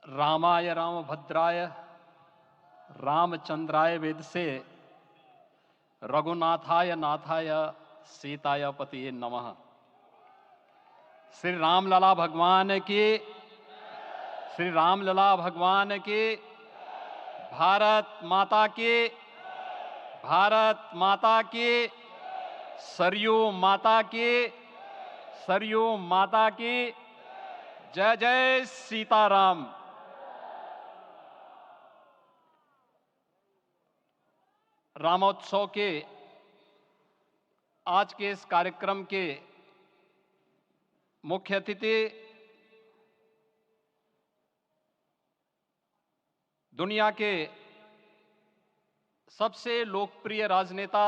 रामाय रामभद्राय रामचंद्राय वेदसे रघुनाथाय नाथाय सीताय पतिये नमः। श्री रामलला भगवान की, श्री रामलला भगवान की, भारत माता की, भारत माता की, सरयू माता की, सरयू माता की, जय जय सीताराम। रामोत्सव के आज के इस कार्यक्रम के मुख्य अतिथि दुनिया के सबसे लोकप्रिय राजनेता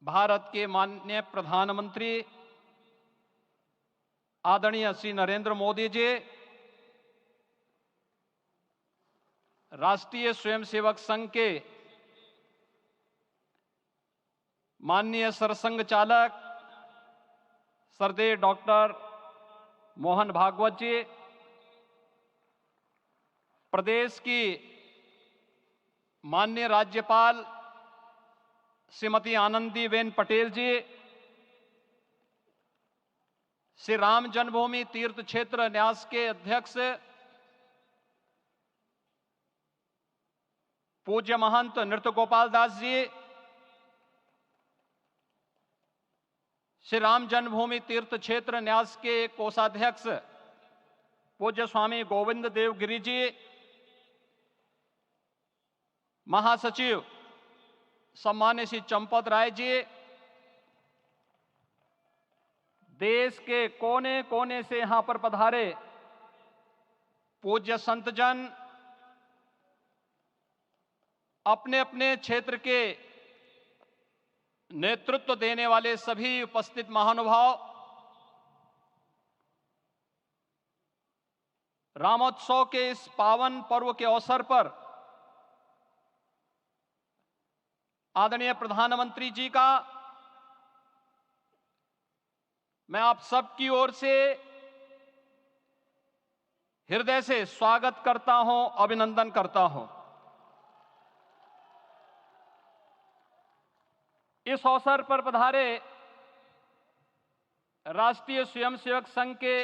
भारत के माननीय प्रधानमंत्री आदरणीय श्री नरेंद्र मोदी जी, राष्ट्रीय स्वयंसेवक संघ के माननीय सरसंघ चालक श्रद्धेय डॉक्टर मोहन भागवत जी, प्रदेश की माननीय राज्यपाल श्रीमती आनंदीबेन पटेल जी, श्री राम जन्मभूमि तीर्थ क्षेत्र न्यास के अध्यक्ष पूज्य महंत नृत्य गोपाल दास जी, श्री राम जन्मभूमि तीर्थ क्षेत्र न्यास के कोषाध्यक्ष पूज्य स्वामी गोविंद देव गिरि जी, महासचिव सम्मान्य श्री चंपत राय जी, देश के कोने कोने से यहां पर पधारे पूज्य संतजन, अपने अपने क्षेत्र के नेतृत्व देने वाले सभी उपस्थित महानुभाव, रामोत्सव के इस पावन पर्व के अवसर पर आदरणीय प्रधानमंत्री जी का मैं आप सबकी ओर से हृदय से स्वागत करता हूं, अभिनंदन करता हूं। इस अवसर पर पधारे राष्ट्रीय स्वयंसेवक संघ के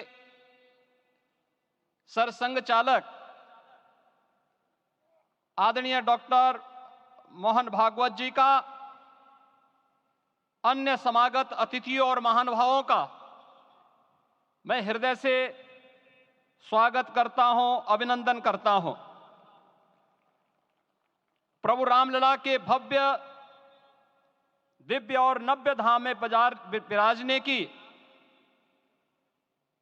सरसंघ चालक आदरणीय डॉक्टर मोहन भागवत जी का, अन्य समागत अतिथियों और महानुभावों का मैं हृदय से स्वागत करता हूं, अभिनंदन करता हूं। प्रभु रामलला के भव्य दिव्य और नव्य धाम में विराजने की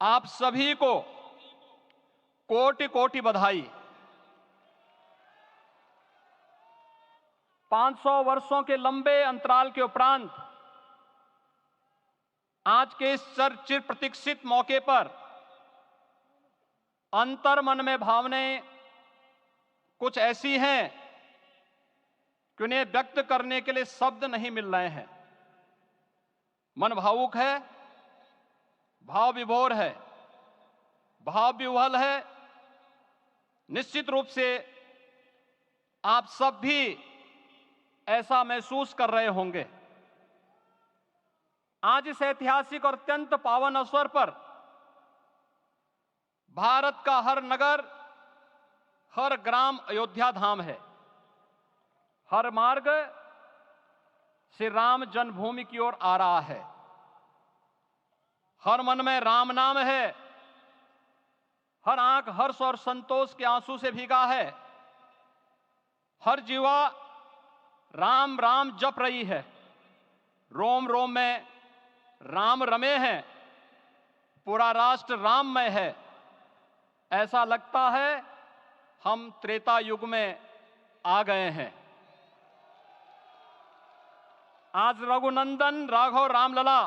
आप सभी को कोटि कोटि बधाई। 500 वर्षों के लंबे अंतराल के उपरांत आज के इस चिर प्रतीक्षित मौके पर अंतर मन में भावनाएं कुछ ऐसी हैं कि उन्हें व्यक्त करने के लिए शब्द नहीं मिल रहे हैं। मन भावुक है, भाव विभोर है, भाव विह्वल है। निश्चित रूप से आप सब भी ऐसा महसूस कर रहे होंगे। आज इस ऐतिहासिक और अत्यंत पावन अवसर पर भारत का हर नगर, हर ग्राम अयोध्या धाम है। हर मार्ग श्री राम जन्मभूमि की ओर आ रहा है। हर मन में राम नाम है, हर आंख हर्ष और संतोष के आंसू से भीगा है। हर जीवा राम राम जप रही है। रोम रोम में राम रमे हैं, पूरा राष्ट्र राममय है। ऐसा लगता है हम त्रेता युग में आ गए हैं। आज रघुनंदन राघव रामलला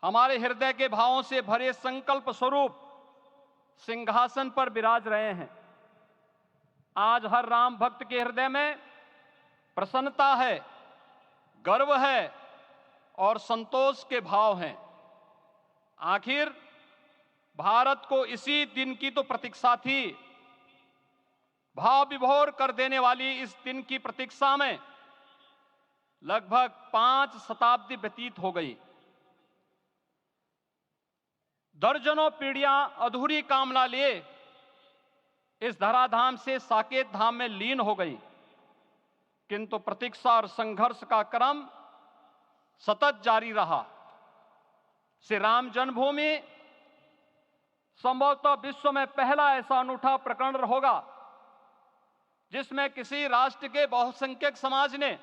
हमारे हृदय के भावों से भरे संकल्प स्वरूप सिंहासन पर विराज रहे हैं। आज हर राम भक्त के हृदय में प्रसन्नता है, गर्व है और संतोष के भाव हैं। आखिर भारत को इसी दिन की तो प्रतीक्षा थी। भाव विभोर कर देने वाली इस दिन की प्रतीक्षा में लगभग 5 शताब्दी व्यतीत हो गई। दर्जनों पीढ़ियां अधूरी कामना लिए इस धराधाम से साकेत धाम में लीन हो गई, किंतु प्रतीक्षा और संघर्ष का क्रम सतत जारी रहा। श्री राम जन्मभूमि संभवतः विश्व में पहला ऐसा अनूठा प्रकरण होगा जिसमें किसी राष्ट्र के बहुसंख्यक समाज ने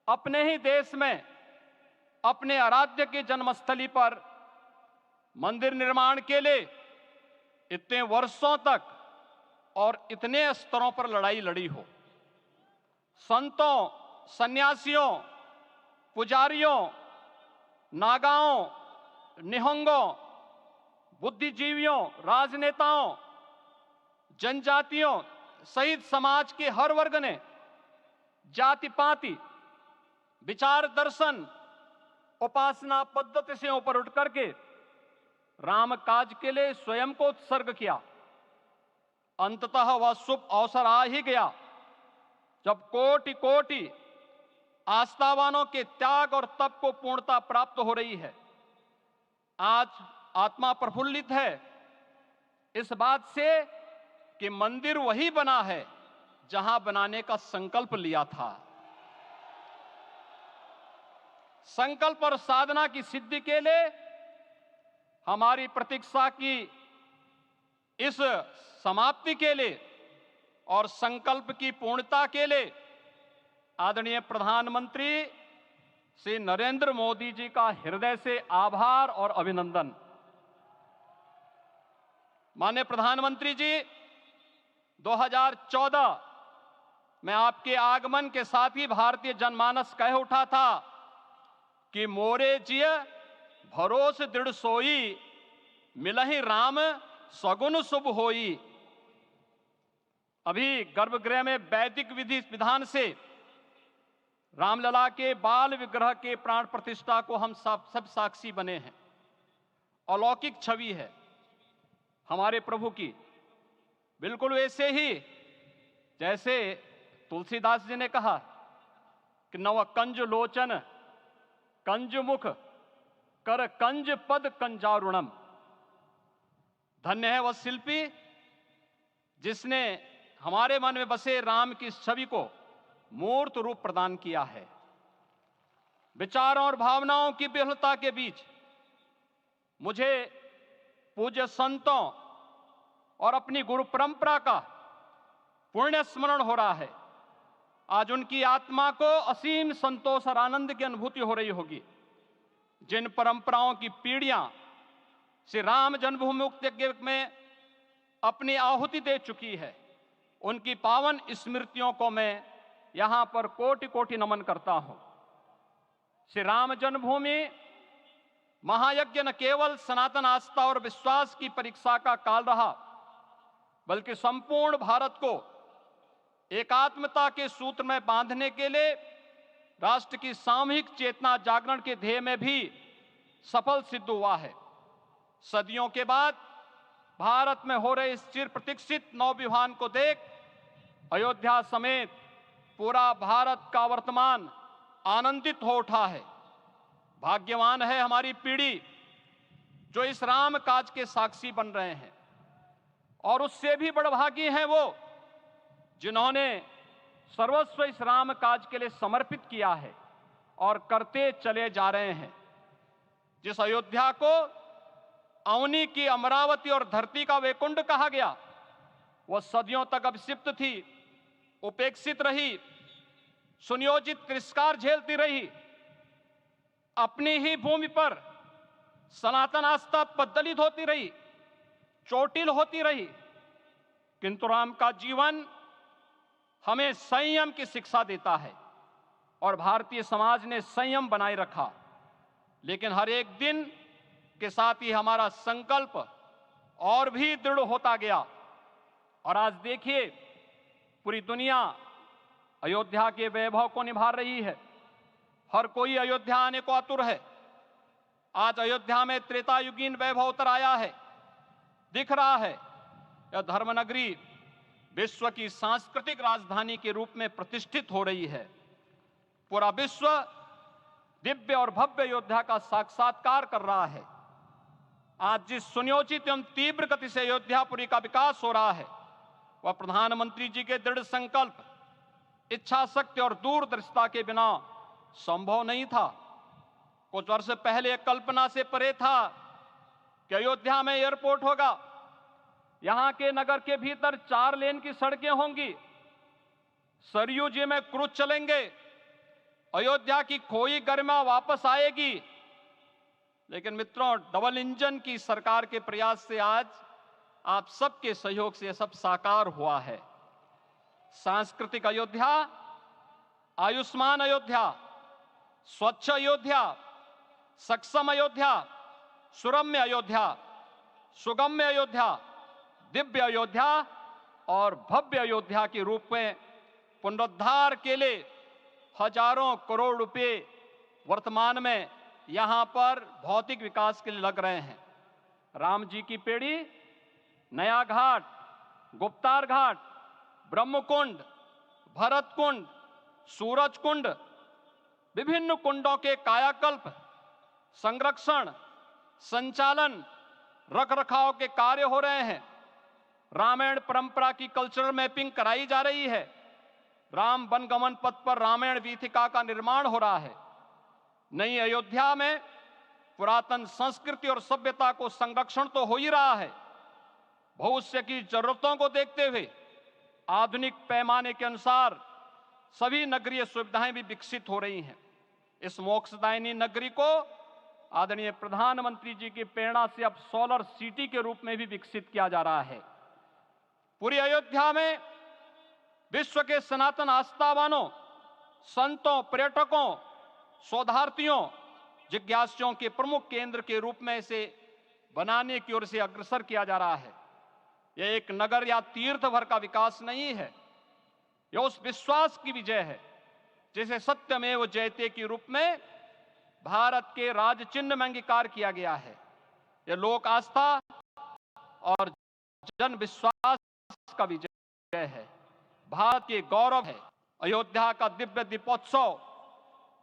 अपने ही देश में अपने आराध्य की जन्मस्थली पर मंदिर निर्माण के लिए इतने वर्षों तक और इतने स्तरों पर लड़ाई लड़ी हो। संतों, सन्यासियों, पुजारियों, नागाओं, निहंगों, बुद्धिजीवियों, राजनेताओं, जनजातियों सहित समाज के हर वर्ग ने जाति पाति, विचार दर्शन, उपासना पद्धति से ऊपर उठ करके राम काज के लिए स्वयं को उत्सर्ग किया। अंततः वह शुभ अवसर आ ही गया जब कोटि कोटि आस्थावानों के त्याग और तप को पूर्णता प्राप्त हो रही है। आज आत्मा प्रफुल्लित है इस बात से कि मंदिर वही बना है जहां बनाने का संकल्प लिया था। संकल्प और साधना की सिद्धि के लिए हमारी प्रतीक्षा की इस समाप्ति के लिए और संकल्प की पूर्णता के लिए आदरणीय प्रधानमंत्री श्री नरेंद्र मोदी जी का हृदय से आभार और अभिनंदन। माननीय प्रधानमंत्री जी, 2014 में आपके आगमन के साथ ही भारतीय जनमानस कह उठा था कि मोरे जिय भरोस दृढ़ सोई, मिलहि राम सगुन शुभ होई। अभी गर्भगृह में वैदिक विधि विधान से रामलला के बाल विग्रह के प्राण प्रतिष्ठा को हम सब साक्षी बने हैं। अलौकिक छवि है हमारे प्रभु की, बिल्कुल वैसे ही जैसे तुलसीदास जी ने कहा कि नव कंज लोचन कंज मुख कर कंज पद कंजारुणम। धन्य है वह शिल्पी जिसने हमारे मन में बसे राम की छवि को मूर्त रूप प्रदान किया है। विचारों और भावनाओं की विहलता के बीच मुझे पूज्य संतों और अपनी गुरु परंपरा का पुण्य स्मरण हो रहा है। आज उनकी आत्मा को असीम संतोष और आनंद की अनुभूति हो रही होगी। जिन परंपराओं की पीढ़ियां श्री राम जन्मभूमि यज्ञ में अपनी आहुति दे चुकी है, उनकी पावन स्मृतियों को मैं यहां पर कोटि कोटि नमन करता हूं। श्री राम जन्मभूमि महायज्ञ न केवल सनातन आस्था और विश्वास की परीक्षा का काल रहा, बल्कि संपूर्ण भारत को एकात्मता के सूत्र में बांधने के लिए राष्ट्र की सामूहिक चेतना जागरण के ध्येय में भी सफल सिद्ध हुआ है। सदियों के बाद भारत में हो रहे इस चिर प्रतीक्षित नवविवाह को देख अयोध्या समेत पूरा भारत का वर्तमान आनंदित हो उठा है। भाग्यवान है हमारी पीढ़ी जो इस राम काज के साक्षी बन रहे हैं, और उससे भी बड़भागी हैं वो जिन्होंने सर्वस्व इस राम काज के लिए समर्पित किया है और करते चले जा रहे हैं। जिस अयोध्या को अवनी की अमरावती और धरती का वैकुंठ कहा गया, वह सदियों तक अभिषिप्त थी, उपेक्षित रही, सुनियोजित तिरस्कार झेलती रही। अपनी ही भूमि पर सनातन आस्था पद्दलित होती रही, चोटिल होती रही, किंतु राम का जीवन हमें संयम की शिक्षा देता है और भारतीय समाज ने संयम बनाए रखा। लेकिन हर एक दिन के साथ ही हमारा संकल्प और भी दृढ़ होता गया, और आज देखिए पूरी दुनिया अयोध्या के वैभव को निभा रही है। हर कोई अयोध्या आने को आतुर है। आज अयोध्या में त्रेतायुगीन वैभव उतर आया है। दिख रहा है यह धर्मनगरी विश्व की सांस्कृतिक राजधानी के रूप में प्रतिष्ठित हो रही है। पूरा विश्व दिव्य और भव्य अयोध्या का साक्षात्कार कर रहा है। आज जिस सुनियोजित एवं तीव्र गति से अयोध्यापुरी का विकास हो रहा है वह प्रधानमंत्री जी के दृढ़ संकल्प, इच्छा शक्ति और दूरदर्शिता के बिना संभव नहीं था। कुछ वर्ष पहले कल्पना से परे था कि अयोध्या में एयरपोर्ट होगा, यहां के नगर के भीतर 4 लेन की सड़कें होंगी, सरयू जी में क्रूज चलेंगे, अयोध्या की खोई गरिमा वापस आएगी। लेकिन मित्रों, डबल इंजन की सरकार के प्रयास से आज आप सबके सहयोग से यह सब साकार हुआ है। सांस्कृतिक अयोध्या, आयुष्मान अयोध्या, स्वच्छ अयोध्या, सक्षम अयोध्या, सुरम्य अयोध्या, सुगम्य अयोध्या, दिव्य अयोध्या और भव्य अयोध्या के रूप में पुनरुद्धार के लिए हजारों करोड़ रुपए वर्तमान में यहां पर भौतिक विकास के लिए लग रहे हैं। राम जी की पेड़ी, नया घाट, गुप्तार घाट, ब्रह्मकुंड, भरत कुंड, सूरज कुंड, विभिन्न कुंडों के कायाकल्प, संरक्षण, संचालन, रखरखाव के कार्य हो रहे हैं। रामायण परंपरा की कल्चरल मैपिंग कराई जा रही है। राम वनगमन पथ पर रामायण वीथिका का निर्माण हो रहा है। नई अयोध्या में पुरातन संस्कृति और सभ्यता को संरक्षण तो हो ही रहा है, भविष्य की जरूरतों को देखते हुए आधुनिक पैमाने के अनुसार सभी नगरीय सुविधाएं भी विकसित हो रही हैं। इस मोक्षदायिनी नगरी को आदरणीय प्रधानमंत्री जी की प्रेरणा से अब सोलर सिटी के रूप में भी विकसित किया जा रहा है। पूरी अयोध्या में विश्व के सनातन आस्थावानों, संतों, पर्यटकों, शोधार्थियों, जिज्ञासुओं के प्रमुख केंद्र के रूप में इसे बनाने की ओर से अग्रसर किया जा रहा है। यह एक नगर या तीर्थ भर का विकास नहीं है, यह उस विश्वास की विजय है जिसे सत्यमेव जयते के रूप में भारत के राज चिन्ह में अंगीकार किया गया है। यह लोक आस्था और जन विश्वास का विजय है, भारत के गौरव है। अयोध्या का दिव्य दीपोत्सव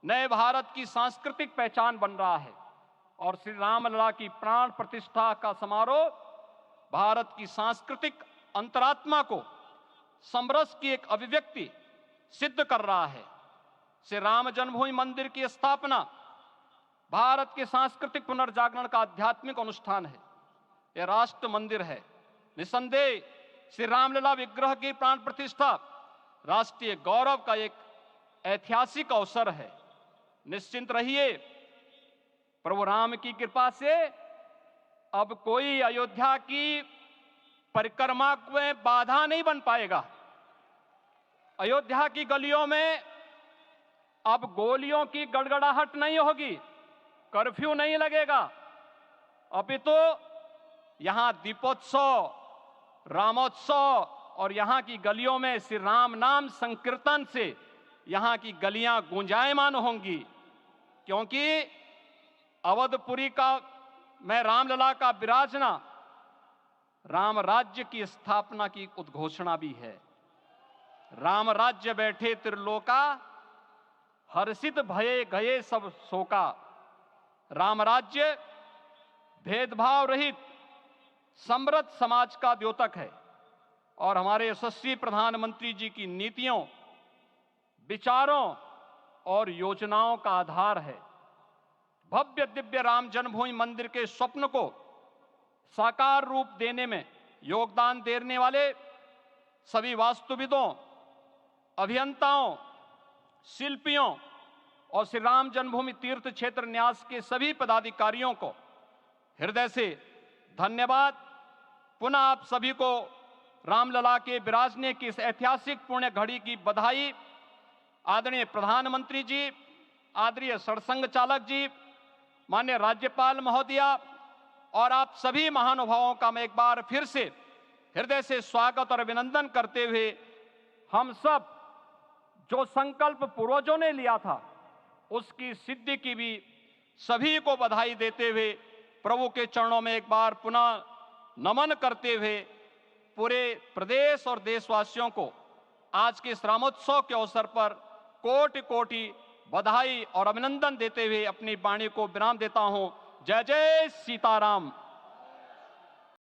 नए भारत की सांस्कृतिक पहचान बन रहा है और श्री रामलला की प्राण प्रतिष्ठा का समारोह भारत की सांस्कृतिक अंतरात्मा को समरस की एक अभिव्यक्ति सिद्ध कर रहा है। श्री राम जन्मभूमि मंदिर की स्थापना भारत के सांस्कृतिक पुनर्जागरण का आध्यात्मिक अनुष्ठान है। यह राष्ट्र मंदिर है। निसंदेह श्री रामलला विग्रह की प्राण प्रतिष्ठा राष्ट्रीय गौरव का एक ऐतिहासिक अवसर है। निश्चिंत रहिए, प्रभु राम की कृपा से अब कोई अयोध्या की परिक्रमा में बाधा नहीं बन पाएगा। अयोध्या की गलियों में अब गोलियों की गड़गड़ाहट नहीं होगी, कर्फ्यू नहीं लगेगा। अपितु यहां दीपोत्सव, रामोत्सव और यहां की गलियों में श्री राम नाम संकीर्तन से यहां की गलियां गुंजायमान होंगी, क्योंकि अवधपुरी का मैं रामलला का विराजना राम राज्य की स्थापना की उद्घोषणा भी है। राम राज्य बैठे त्रिलोका, हर्षित भये गए सब शोका। राम राज्य भेदभाव रहित समृद्ध समाज का द्योतक है और हमारे यशस्वी प्रधानमंत्री जी की नीतियों, विचारों और योजनाओं का आधार है। भव्य दिव्य राम जन्मभूमि मंदिर के स्वप्न को साकार रूप देने में योगदान देने वाले सभी वास्तुविदों, अभियंताओं, शिल्पियों और श्री राम जन्मभूमि तीर्थ क्षेत्र न्यास के सभी पदाधिकारियों को हृदय से धन्यवाद। पुनः आप सभी को रामलला के विराजने की इस ऐतिहासिक पुण्य घड़ी की बधाई। आदरणीय प्रधानमंत्री जी, आदरणीय सरसंघ चालक जी, माननीय राज्यपाल महोदया और आप सभी महानुभावों का मैं एक बार फिर से हृदय से स्वागत और अभिनंदन करते हुए हम सब जो संकल्प पूर्वजों ने लिया था उसकी सिद्धि की भी सभी को बधाई देते हुए प्रभु के चरणों में एक बार पुनः नमन करते हुए पूरे प्रदेश और देशवासियों को आज के इस रामोत्सव के अवसर पर कोटि कोटि बधाई और अभिनंदन देते हुए अपनी वाणी को विराम देता हूं। जय जय सीताराम।